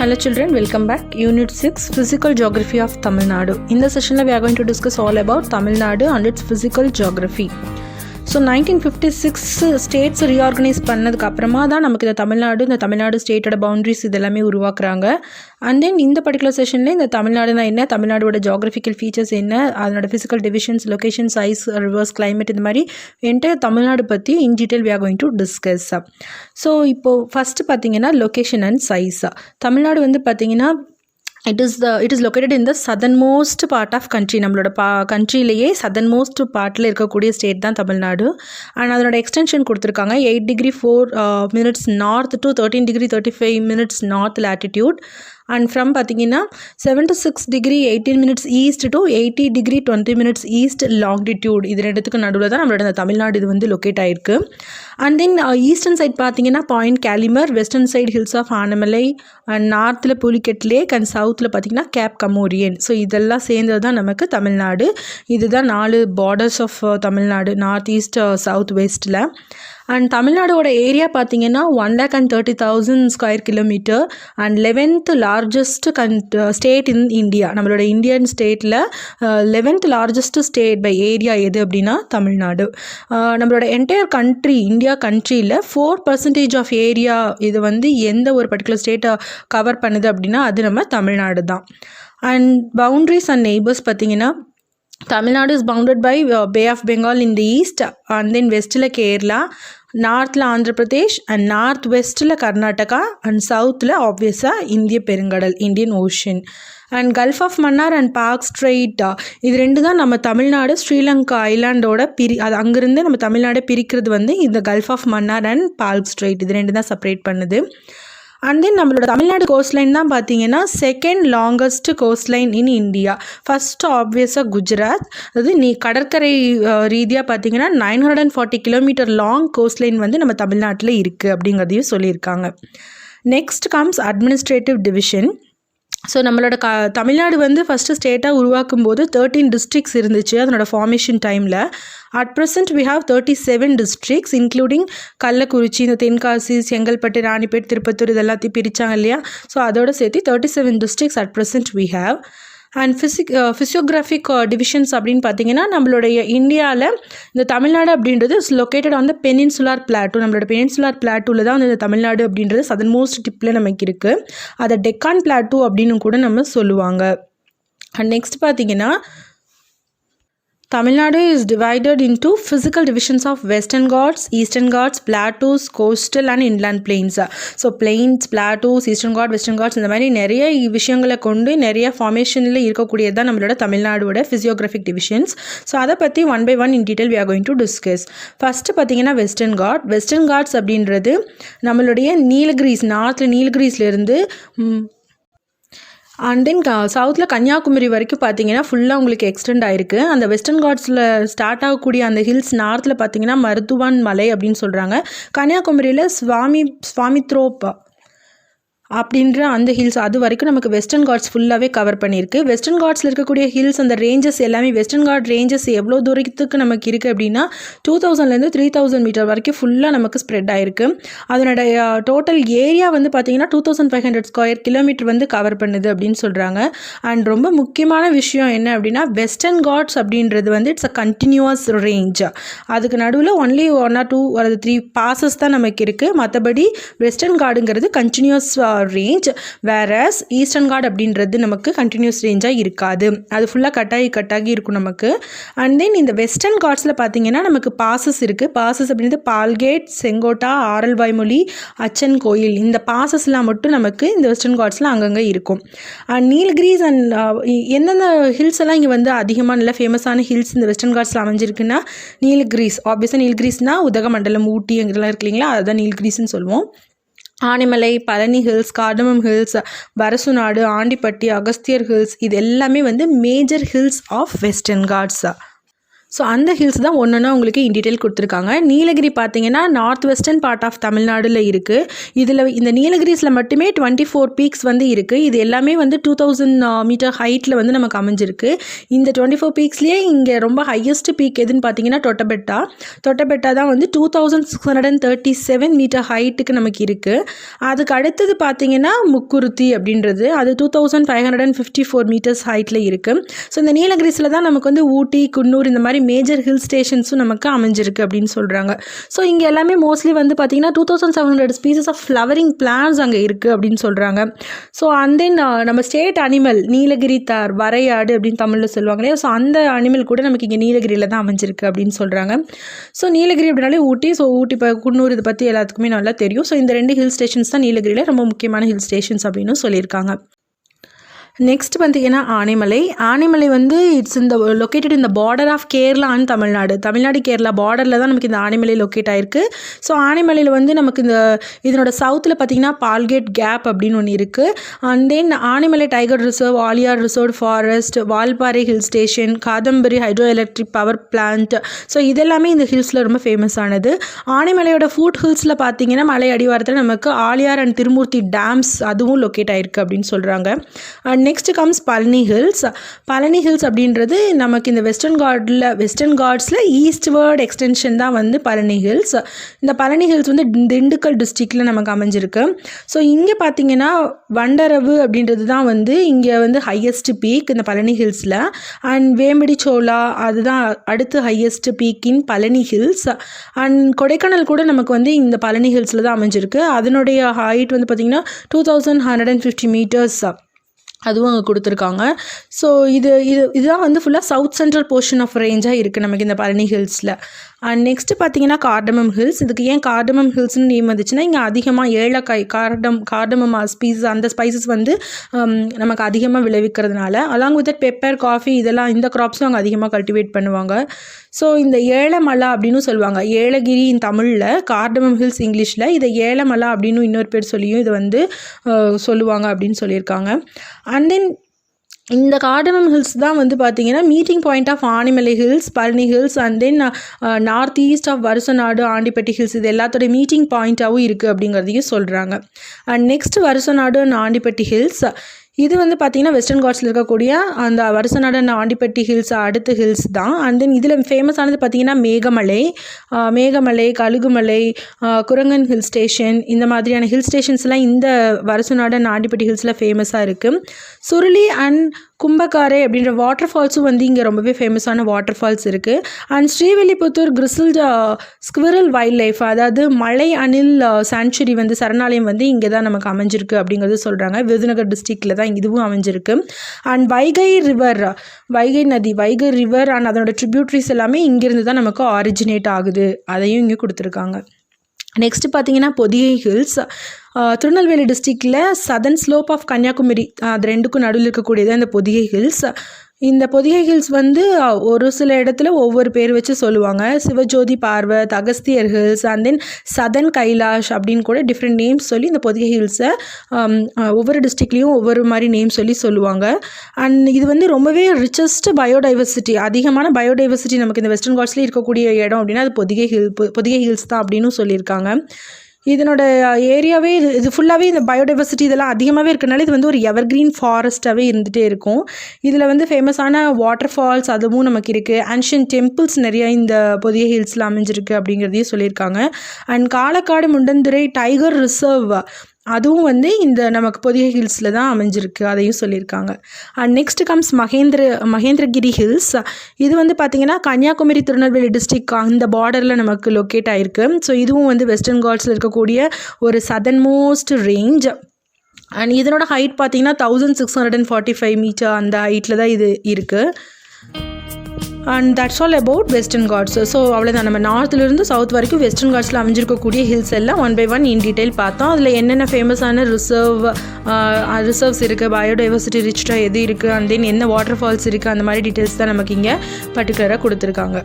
Hello children, welcome back. Unit 6 Physical Geography of Tamil Nadu. In this session we are going to discuss all about Tamil Nadu and its physical geography. So 1956 states reorganize பண்ணதுக்கு அப்புறமா தான் நமக்கு இந்த Tamil Nadu ஸ்டேட்டோட boundaries இதெல்லாமே உருவாக்குறாங்க. And then இந்த particular செஷனில் இந்த தமிழ்நாடுனா என்ன, தமிழ்நாடோட ஜியாகிரபிக்கல் ஃபீச்சர்ஸ் என்ன, அதனோட physical divisions, location, size, reverse, climate, இந்த மாதிரி என்டையர் தமிழ்நாடு பற்றி இன் detail we are going to discuss. So இப்போது ஃபஸ்ட்டு பார்த்தீங்கன்னா லொகேஷன் அண்ட் சைஸ். தமிழ்நாடு வந்து பார்த்தீங்கன்னா it is located in the southernmost part of country. நம்மளோட கண்ட்ரிலேயே southernmost பார்ட்டில் இருக்கக்கூடிய ஸ்டேட் தான் தமிழ்நாடு. அண்ட் அதனோட எக்ஸ்டென்ஷன் கொடுத்துருக்காங்க 8 degree 4 minutes north to 13 degree 35 minutes north latitude. And from பார்த்தீங்கன்னா 76 degree 18 minutes east to 80 degree 20 minutes east longitude. இது ரெண்டுத்துக்கு நடுவில் தான் நம்மளோட இந்த தமிழ்நாடு இது வந்து லொக்கேட் ஆகிருக்கு. அண்ட் தென் ஈஸ்டர்ன் சைட் பார்த்தீங்கன்னா point Calimere, western side hills of Anamalai, and நார்த்தில் புலிகெட் லேக், அண்ட் சவுத்தில் பார்த்தீங்கன்னா கேப் கமோரியன். ஸோ இதெல்லாம் சேர்ந்தது தான் நமக்கு தமிழ்நாடு. இதுதான் 4 borders of Tamil Nadu, north east, south வெஸ்ட்டில். அண்ட் தமிழ்நாடோட ஏரியா பார்த்தீங்கன்னா 130,000 square kilometre and 11th largest state in India. நம்மளோட இந்தியன் ஸ்டேட்டில் 11th largest state by area எது அப்படின்னா தமிழ்நாடு. நம்மளோட என்டையர் கண்ட்ரி, இந்தியா கண்ட்ரியில் 4% ஆஃப் ஏரியா இது வந்து எந்த ஒரு பர்டிகுலர் ஸ்டேட்டை கவர் பண்ணுது அப்படின்னா அது நம்ம தமிழ்நாடு தான். அண்ட் பவுண்ட்ரிஸ் அண்ட் நெய்பர்ஸ் பார்த்தீங்கன்னா Tamil Nadu is bounded by bay of Bengal in the east, and then வெஸ்ட்டில் கேரளா, நார்த்தில் ஆந்திர பிரதேஷ், அண்ட் நார்த் வெஸ்ட்டில் கர்நாடகா, அண்ட் சவுத்தில் ஆப்வியஸாக இந்திய பெருங்கடல், Indian ocean. And gulf of Mannar and Palk strait, இது ரெண்டு தான் நம்ம தமிழ்நாடு ஸ்ரீலங்கா ஐலாண்டோட அது அங்கேருந்து நம்ம தமிழ்நாடு பிரிக்கிறது வந்து இந்த gulf of Mannar and Palk strait, இது ரெண்டு தான் செப்பரேட் பண்ணுது. அண்ட் தென் நம்மளோட தமிழ்நாடு கோஸ்ட்லைன் தான் பார்த்தீங்கன்னா second longest coastline in India. First ஆப்வியஸாக குஜராத், அதாவது கடற்கரை ரீதியாக பார்த்தீங்கன்னா 940 கிலோமீட்டர் லாங் கோஸ்ட்லைன் வந்து நம்ம தமிழ்நாட்டில் இருக்குது அப்படிங்கிறதையும் சொல்லியிருக்காங்க. Next comes administrative division. So நம்மளோட தமிழ்நாடு வந்து ஃபஸ்ட்டு ஸ்டேட்டாக உருவாக்கும் போது 13 டிஸ்ட்ரிக்ஸ் இருந்துச்சு அதனோட ஃபார்மேஷன் டைமில். At present we have 37 districts including Kallakurichi, இந்த தென்காசி, செங்கல்பட்டு, ராணிப்பேட், திருப்பத்தூர், இது எல்லாத்தையும் பிரித்தாங்க இல்லையா. ஸோ அதோடு சேர்த்து 37 districts at present we have. And physiographic divisions அப்படின்னு பார்த்தீங்கன்னா நம்மளுடைய இந்தியாவில் இந்த தமிழ்நாடு அப்படின்றது is located on the peninsular plateau. நம்மளோட பெனின்சுலார் பிளாட்டூவில் தான் வந்து இந்த தமிழ்நாடு அப்படின்றது சதர்ன் மோஸ்ட் டிப்பில் நமக்கு இருக்குது. அதை டெக்கான் பிளாட்டூ அப்படின்னு கூட நம்ம சொல்லுவாங்க. அண்ட் நெக்ஸ்ட் பார்த்தீங்கன்னா Tamil Nadu is divided into physical divisions of western Ghats, Eastern Ghats, plateaus, coastal and inland plains. So plains, plateaus, Eastern Ghat, Western Ghats, இந்த மாதிரி நிறைய விஷயங்களை கொண்டு நிறைய ஃபார்மேஷனில் இருக்கக்கூடியது தான் நம்மளோட தமிழ்நாடோட ஃபிசியோகிராஃபிக் டிவிஷன்ஸ். ஸோ அதை பற்றி one by one in detail we are going to discuss. First பார்த்தீங்கன்னா வெஸ்டர்ன் காட்ஸ் அப்படின்றது நம்மளுடைய நீலகிரிஸ், நார்த்தில் நீலகிரிஸ்லேருந்து அண்ட் தென் சவுத்தில் கன்னியாகுமரி வரைக்கும் பார்த்தீங்கன்னா ஃபுல்லாக உங்களுக்கு எக்ஸ்டெண்ட் ஆகிருக்கு. அந்த வெஸ்டர்ன் காட்ஸில் ஸ்டார்ட் ஆகக்கூடிய அந்த ஹில்ஸ் நார்த்தில் பார்த்தீங்கன்னா மருத்துவான் மலை அப்படின்னு சொல்கிறாங்க. கன்னியாகுமரியில் சுவாமித்ரோப் அப்படின்ற அந்த ஹில்ஸ் அது வரைக்கும் நமக்கு வெஸ்டர்ன் காட்ஸ் ஃபுல்லாகவே கவர் பண்ணியிருக்கு. வெஸ்டர்ன் காட்ஸில் இருக்கக்கூடிய ஹில்ஸ், அந்த ரேஞ்சஸ் எல்லாமே வெஸ்டர்ன் காட் ரேஞ்சஸ் எவ்வளோ தூரத்துக்கு நமக்கு இருக்குது அப்படின்னா 2000 3000 மீட்டர் வரைக்கும் ஃபுல்லாக நமக்கு ஸ்ப்ரெட் ஆகிருக்கு. அதனுடைய டோட்டல் ஏரியா வந்து பார்த்திங்கன்னா 2500 ஸ்கொயர் கிலோமீட்டர் வந்து கவர் பண்ணுது அப்படின்னு சொல்கிறாங்க. அண்ட் ரொம்ப முக்கியமான விஷயம் என்ன அப்படின்னா வெஸ்டர்ன் காட்ஸ் அப்படின்றது வந்து இட்ஸ் அ கண்டினியூவஸ் ரேஞ்ச். அதுக்கு நடுவில் ஒன்லி 1 or 2 or 3 பாசஸ் தான் நமக்கு இருக்குது. மற்றபடி வெஸ்டர்ன் காடுங்கிறது continuous range, whereas eastern Ghat அப்படின்றது நமக்கு கண்டினியூஸ் ரேஞ்சாக இருக்காது. அது ஃபுல்லாக கட்டாகி இருக்கும் நமக்கு. அண்ட் தென் இந்த வெஸ்டர்ன் காட்ஸில் பார்த்தீங்கன்னா நமக்கு பாசஸ் இருக்குது. பாசஸ் அப்படின்றது பால்கேட், செங்கோட்டா, ஆரல்வாய்மொழி, அச்சன் கோயில், இந்த பாசஸ்லாம் மட்டும் நமக்கு இந்த வெஸ்டர்ன் காட்ஸில் அங்கங்கே இருக்கும். அண்ட் நீலகிரிஸ் அண்ட் எந்தெந்த ஹில்ஸ் எல்லாம் இங்கே வந்து அதிகமாக நல்ல ஃபேமஸான ஹில்ஸ் இந்த வெஸ்டர்ன் காட்ஸில் அமைஞ்சிருக்குன்னா நீலகிரிஸ், ஆப்வியஸாக நீலகிரிஸ்னால் உதகமண்டலம், ஊட்டி அங்கெல்லாம் இருக்கு இல்லைங்களா, அதுதான் நீலகிரிஸ்ன்னு சொல்லுவோம். Anaimalai, Palani hills, cardamom hills, Varasunadu, Andipatti, Agasthiyar hills, இது எல்லாமே வந்து major hills of western Ghats. So அந்த ஹில்ஸ் தான் ஒன்றுனா உங்களுக்கு இன் டீட்டெயில் கொடுத்துருக்காங்க. நீலகிரி பார்த்தீங்கன்னா நார்த் வெஸ்டர்ன் பார்ட் ஆஃப் தமிழ்நாடுல இருக்குது. இதில் இந்த நீலகிரிஸில் மட்டுமே 24 பீக்ஸ் வந்து இருக்குது. இது எல்லாமே வந்து 2000 மீட்டர் ஹைட்டில் வந்து நமக்கு அமைஞ்சிருக்கு. இந்த 24 பீக்ஸ்லேயே இங்கே ரொம்ப ஹையஸ்ட் பீக் எதுன்னு பார்த்தீங்கன்னா தொட்டபெட்டா தான் வந்து 2637 மீட்டர் ஹைட்டுக்கு நமக்கு இருக்குது. அதுக்கு அடுத்தது பார்த்தீங்கன்னா முக்குருத்தி அப்படின்றது அது 2554 மீட்டர்ஸ் ஹைட்டில் இருக்குது. ஸோ இந்த நீலகிரிஸில் தான் நமக்கு வந்து ஊட்டி, குன்னூர் இந்த மாதிரி மேஜர் ஹில் ஸ்டேஷன்ஸும் நமக்கு அமைஞ்சிருக்கு அப்படின்னு சொல்கிறாங்க. ஸோ இங்கே எல்லாமே மோஸ்ட்லி வந்து பார்த்திங்கன்னா 2700 ஸ்பீசஸ் ஆஃப் ஃப்ளவரிங் பிளான்ஸ் அங்கே இருக்குது அப்படின்னு சொல்கிறாங்க. ஸோ அண்ட் தென் நம்ம ஸ்டேட் அனிமல் நீலகிரி வரையாடு அப்படின்னு தமிழில் சொல்லுவாங்க இல்லையா. ஸோ அந்த அனிமல் கூட நமக்கு இங்கே நீலகிரியில் தான் அமைஞ்சிருக்கு அப்படின்னு சொல்கிறாங்க. ஸோ நீலகிரி அப்படின்னாலே ஊட்டி. ஸோ ஊட்டி இப்போ குன்னூர் இதை பற்றி எல்லாத்துக்குமே நல்லா தெரியும். ஸோ இந்த 2 ஹில் ஸ்டேஷன்ஸ் தான் நீலகிரியில் ரொம்ப முக்கியமான ஹில் ஸ்டேஷன்ஸ் அப்படின்னு சொல்லியிருக்காங்க. நெக்ஸ்ட் பார்த்தீங்கன்னா ஆனைமலை வந்து இட்ஸ் இந்த லொக்கேட்டட் இந்த border of Kerala and Tamil Nadu Kerala பார்டரில் தான் நமக்கு இந்த ஆனைமலை லொக்கேட் ஆகிருக்கு. ஸோ ஆனைமலையில் வந்து நமக்கு இதனோட சவுத்தில் பார்த்தீங்கன்னா பால்கேட் கேப் அப்படின்னு ஒன்று இருக்குது. And then Anaimalai tiger reserve, Aliyar reserve forest, Valparai hill station, Kadambari hydro electric power plant. So இதெல்லாமே இந்த ஹில்ஸில் ரொம்ப ஃபேமஸ் ஆனது. ஆனைமலையோட ஃபுட் ஹில்ஸில் பார்த்தீங்கன்னா மலை அடிவாரத்தில் நமக்கு ஆலியார் அண்ட் திருமூர்த்தி டேம்ஸ் அதுவும் லொக்கேட் ஆகிருக்கு அப்படின்னு சொல்கிறாங்க. நெக்ஸ்ட் கம்ஸ் பழனி ஹில்ஸ் அப்படின்றது நமக்கு இந்த வெஸ்டர்ன் காட்ஸில் ஈஸ்ட்வர்ட் எக்ஸ்டென்ஷன் தான் வந்து பழனி ஹில்ஸ். இந்த பழனி ஹில்ஸ் வந்து திண்டுக்கல் டிஸ்ட்ரிக்டில் நமக்கு அமைஞ்சிருக்கு. ஸோ இங்கே பார்த்தீங்கன்னா வண்டரவு அப்படின்றது தான் வந்து இங்கே வந்து ஹையஸ்ட் பீக் இந்த பழனி ஹில்ஸில். அண்ட் வேம்படி சோலா அதுதான் அடுத்து highest peak in Palani hills. And Kodaikanal கூட நமக்கு வந்து இந்த பழனி ஹில்ஸில் தான் அமைஞ்சிருக்கு. அதனுடைய ஹைட் வந்து பார்த்திங்கன்னா 2150 மீட்டர்ஸ் அதுவும் அங்கே கொடுத்துருக்காங்க. ஸோ இதுதான் வந்து ஃபுல்லாக சவுத் சென்ட்ரல் போர்ஷன் ஆஃப் ரேஞ்சாக இருக்குது நமக்கு இந்த பழனி ஹில்ஸில். அண்ட் நெக்ஸ்ட்டு பார்த்தீங்கன்னா கார்டமம் ஹில்ஸ். இதுக்கு ஏன் கார்டமம் ஹில்ஸ்னு நேம் வந்துச்சுன்னா இங்கே அதிகமாக ஏலக்காய் கார்டமம் அந்த ஸ்பைசஸ் வந்து நமக்கு அதிகமாக விளைவிக்கிறதுனால அலாங் வித் பெப்பர், காஃபி இதெல்லாம் இந்த க்ராப்ஸும் அங்கே அதிகமாக கல்டிவேட் பண்ணுவாங்க. ஸோ இந்த ஏலமலை அப்படின்னு சொல்லுவாங்க. ஏலகிரி இன் தமிழில், கார்டமம் ஹில்ஸ் இங்கிலீஷில், இதை ஏலமலை அப்படின்னு இன்னொரு பேர் சொல்லியும் இது வந்து சொல்லுவாங்க அப்படின்னு சொல்லியிருக்காங்க. அண்ட் தென் இந்த கார்டமம் ஹில்ஸ் தான் வந்து பார்த்திங்கன்னா meeting point of Anaimalai hills, Palani hills and then north east of Varusanadu, Andipatti hills இது எல்லாத்தோட மீட்டிங் பாயிண்ட்டாகவும் இருக்குது அப்படிங்கிறதையும் சொல்கிறாங்க. And next Varusanadu and Andipatti hills இது வந்து பார்த்திங்கன்னா வெஸ்டர்ன் காட்ஸில் இருக்கக்கூடிய அந்த வருசநாடு அண்ட் ஆண்டிப்பட்டி ஹில்ஸ் அடுத்த ஹில்ஸ் தான். அண்ட் தென் இதில் ஃபேமஸானது பார்த்திங்கன்னா மேகமலை, கழுகுமலை, குரங்கன் ஹில் ஸ்டேஷன் இந்த மாதிரியான ஹில் ஸ்டேஷன்ஸ்லாம் இந்த வருசநாடு அண்ட் ஆண்டிப்பட்டி ஹில்ஸில் ஃபேமஸாக இருக்குது. சுருளி அண்ட் கும்பக்காரை அப்படின்ற வாட்டர் ஃபால்ஸும் வந்து இங்கே ரொம்பவே ஃபேமஸான வாட்டர் ஃபால்ஸ் இருக்குது. And Srivilliputhur crystal squirrel wild life அதாவது மலை அணில் சாங்சுரி வந்து சரணாலயம் வந்து இங்கே தான் நமக்கு அமைஞ்சிருக்கு அப்படிங்கிறது சொல்கிறாங்க. விருதுநகர் டிஸ்ட்ரிக்டில் தான் இதுவும் அமைஞ்சிருக்கு. அண்ட் வைகை ரிவர் அண்ட் அதனோட ட்ரிபியூட்ரிஸ் எல்லாமே இங்கேருந்து தான் நமக்கு ஆரிஜினேட் ஆகுது. அதையும் இங்கே கொடுத்துருக்காங்க. நெக்ஸ்ட்டு பார்த்தீங்கன்னா பொதிகை ஹில்ஸ் திருநெல்வேலி டிஸ்ட்ரிக்டில் சதர்ன் ஸ்லோப் ஆஃப் கன்னியாகுமரி அது ரெண்டுக்கும் நடுவில் இருக்கக்கூடியது அந்த பொதிகை ஹில்ஸ். இந்த பொதிகை ஹில்ஸ் வந்து ஒரு சில இடத்துல ஒவ்வொரு பேர் வச்சு சொல்லுவாங்க. Sivajothi Parvat, Agasthiyar hills and then southern Kailash அப்படின்னு கூட டிஃப்ரெண்ட் நேம்ஸ் சொல்லி இந்த பொதிகை ஹில்ஸை ஒவ்வொரு டிஸ்ட்ரிக்ட்லேயும் ஒவ்வொரு மாதிரி நேம் சொல்லுவாங்க. அண்ட் இது வந்து ரொம்பவே ரிச்சஸ்ட் பயோடைவர்சிட்டி, அதிகமான பயோடைவர்சிட்டி நமக்கு இந்த வெஸ்டர்ன் காட்ஸ்லேயே இருக்கக்கூடிய இடம் அப்படின்னா அது பொதிகை ஹில்ஸ் தான் அப்படின்னு சொல்லியிருக்காங்க. இதனோட ஏரியாவே இது ஃபுல்லாகவே இந்த பயோடைவர்சிட்டி இதெல்லாம் அதிகமாகவே இருக்கனால இது வந்து ஒரு எவர்க்ரீன் ஃபாரஸ்ட்டாகவே இருந்துகிட்டே இருக்கும். இதில் வந்து ஃபேமஸான வாட்டர் ஃபால்ஸ் அதுவும் நமக்கு இருக்குது. ஆன்ஷியன்ட் டெம்பிள்ஸ் நிறையா இந்த பொதிகை ஹில்ஸில் அமைஞ்சிருக்கு அப்படிங்கிறதையும் சொல்லியிருக்காங்க. And Kalakkadu Mundanthurai tiger reserve அதுவும் வந்து இந்த நமக்கு பொதிகை ஹில்ஸில் தான் அமைஞ்சிருக்கு, அதையும் சொல்லியிருக்காங்க. And next comes Mahendragiri hills. இது வந்து பார்த்திங்கன்னா கன்னியாகுமரி திருநெல்வேலி டிஸ்ட்ரிக் அந்த பார்டரில் நமக்கு லொக்கேட் ஆகிருக்கு. ஸோ இதுவும் வந்து வெஸ்டர்ன் காட்ஸில் இருக்கக்கூடிய ஒரு சதர்ன் மோஸ்ட் ரேஞ்ச். அண்ட் இதனோட ஹைட் பார்த்திங்கன்னா 1645 மீட்டர் அந்த ஹைட்டில் தான் இது இருக்குது. And that's all about Western Ghats. So அவ்வளோதான், நம்ம நார்த்லேருந்து சவுத் வரைக்கும் வெஸ்டர்ன் காட்ஸில் அமைஞ்சிருக்கக்கூடிய ஹில்ஸ் எல்லாம் one by one in detail பார்த்தோம். அதில் என்னென்ன ஃபேமஸான ரிசர்வ்ஸ் இருக்குது, பயோடைவர்சிட்டி ரிச்டாக எது இருக்குது, அண்ட் தென் என்ன வாட்டர் ஃபால்ஸ் இருக்குது, அந்த மாதிரி டீட்டெயில்ஸ் தான் நமக்கு இங்கே பர்டிகுலராக கொடுத்துருக்காங்க.